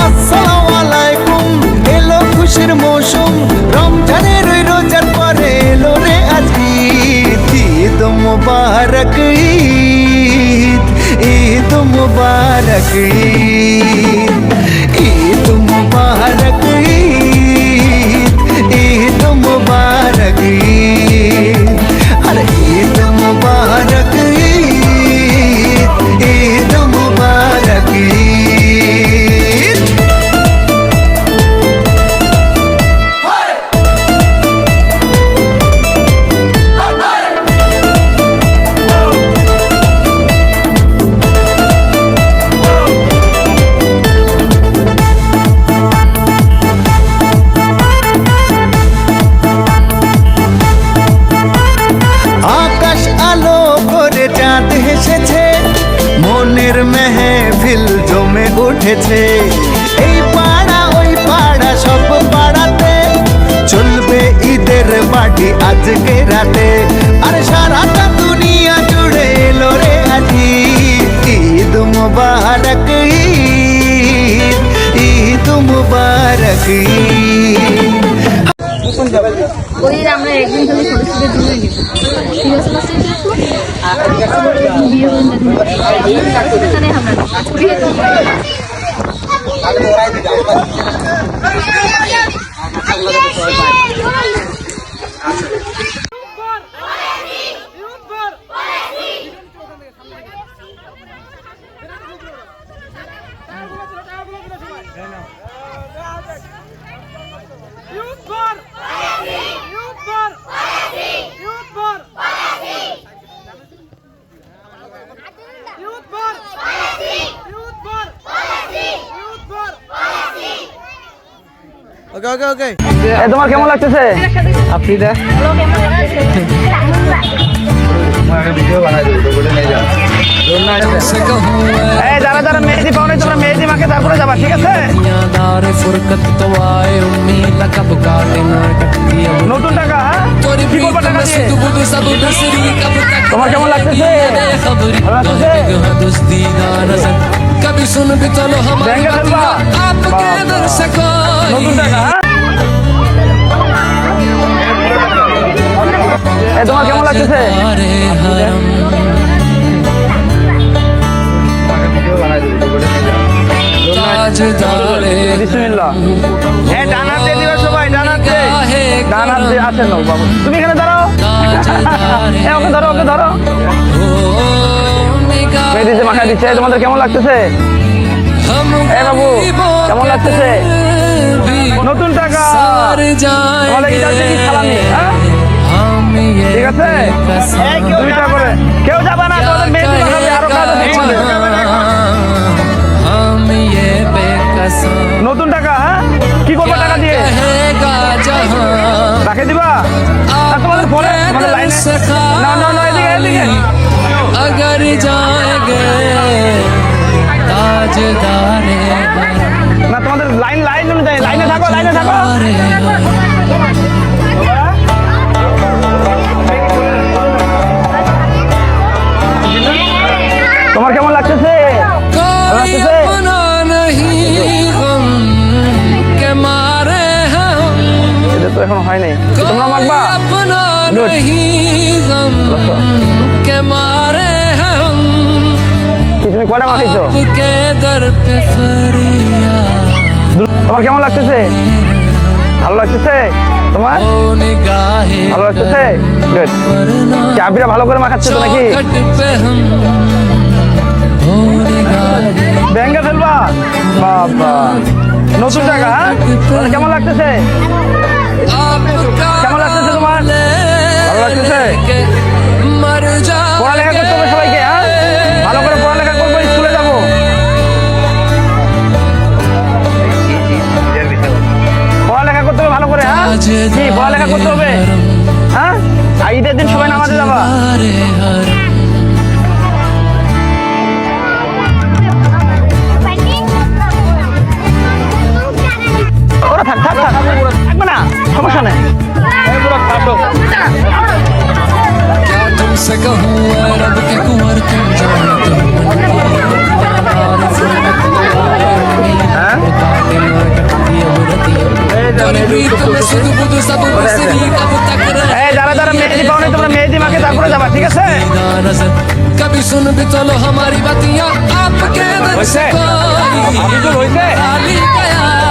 আসসালামু আলাইকুম, এলো খুশির মৌসুম, রমজানের ওই রোজার পরে এলো রে আজ ঈদ। ঈদ মুবারক ঈদ, ঈদ মুবারক ঈদ, ঈদ মুবারক ঈদ, ঈদ মুবারক ঈদ, আরে ঈদ মুবারক ঈদ, ঈদ মুবারক ঈদ। আকাশ আলো করে চাঁদ হেসেছে, মনের মেহফিল জমে উঠেছে। এই পাড়া ওই পাড়া সব পাড়াতে চলবে ঈদের পার্টি আজকে রাতে। আর সারাটা দুনিয়া জুড়ে এলো রে আজ ঈদ। ঈদ মুবারক ঈদ, ঈদ মুবারক ঈদ। ওই আমরা একদিন ধরে ছোট ছোট দূরে গেছি ওকে ওকে ওকে। তোমার কেমন লাগতেছে? আপনি দে যারা যারা মেহেদি পাও নাই তোমরা মেহেদি মাকে তারপরে যাবা, ঠিক আছে? নতুন টাকা, হ্যাঁ? কি করবা টাকা দিয়ে? তোমার কেমন লাগতেছে? ভালো লাগতেছে? ব্যাংকে ফেলবা? নতুন টাকা, হ্যাঁ? তোমার কেমন লাগতেছে? তুমি এখানে দাঁড়াও, ওকে ধরো, ওকে ধরো। মেহেদি মাখা দিচ্ছে। তোমাদের কেমন লাগতেছে? বাবু কেমন লাগতেছে? নতুন টাকা, ঠিক আছে? দুইটা করে কেউ যাবে না, তোমাদের মেহেদি মাখাবে, আরো কাজ আছে তোমাদের। নতুন টাকা, হ্যাঁ? কি করবো টাকা দিয়ে? রাখে দিবা? তোমাদের পরে তোমাদের লাইনে না না না, এদিকে এদিকে। না তোমাদের লাইন লাইন অনুযায়ী লাইনে থাকো, লাইনে থাকো। তোমার কেমন লাগতেছে? এটা তো এখন হয় নাই, তোমরা মাখবা? তুমি কয়টা মাখাইছো? তোমার কেমন লাগতেছে? ভালো লাগতেছে? তোমার ভালো লাগতেছে? চাবিটা ভালো করে মাখাচ্ছে তো নাকি? ব্যাংকে ফেলবা? বাবা, নতুন টাকা, হ্যাঁ? কেমন লাগতেছে? কেমন লাগতেছে তোমার? ভালো লাগতেছে? পড়ালেখা করতে হবে সবাইকে, হ্যাঁ? ভালো করে পড়ালেখা করবো, স্কুলে যাবো। পড়ালেখা করতে হবে ভালো করে, হ্যাঁ? কি পড়ালেখা করতে হবে, হ্যাঁ? ঈদের দিন সবাই নামাজে যাবা। ওরা থাক থাক থাক, থাকবে না, সমস্যা নেই। तुमसे कहूँ रब के कुंवर तुम जानो तुम মেহেদি উৎসব চলতেছে। এই যারা যারা মেহেদি পাওনি তোমরা মেহেদি মাকে তারপরে যাবা, ঠিক আছে? कभी सुन भी चलो हमारी बातियां आपके दर से হয়েছে? कोई আবিদুল হয়েছে? खाली गया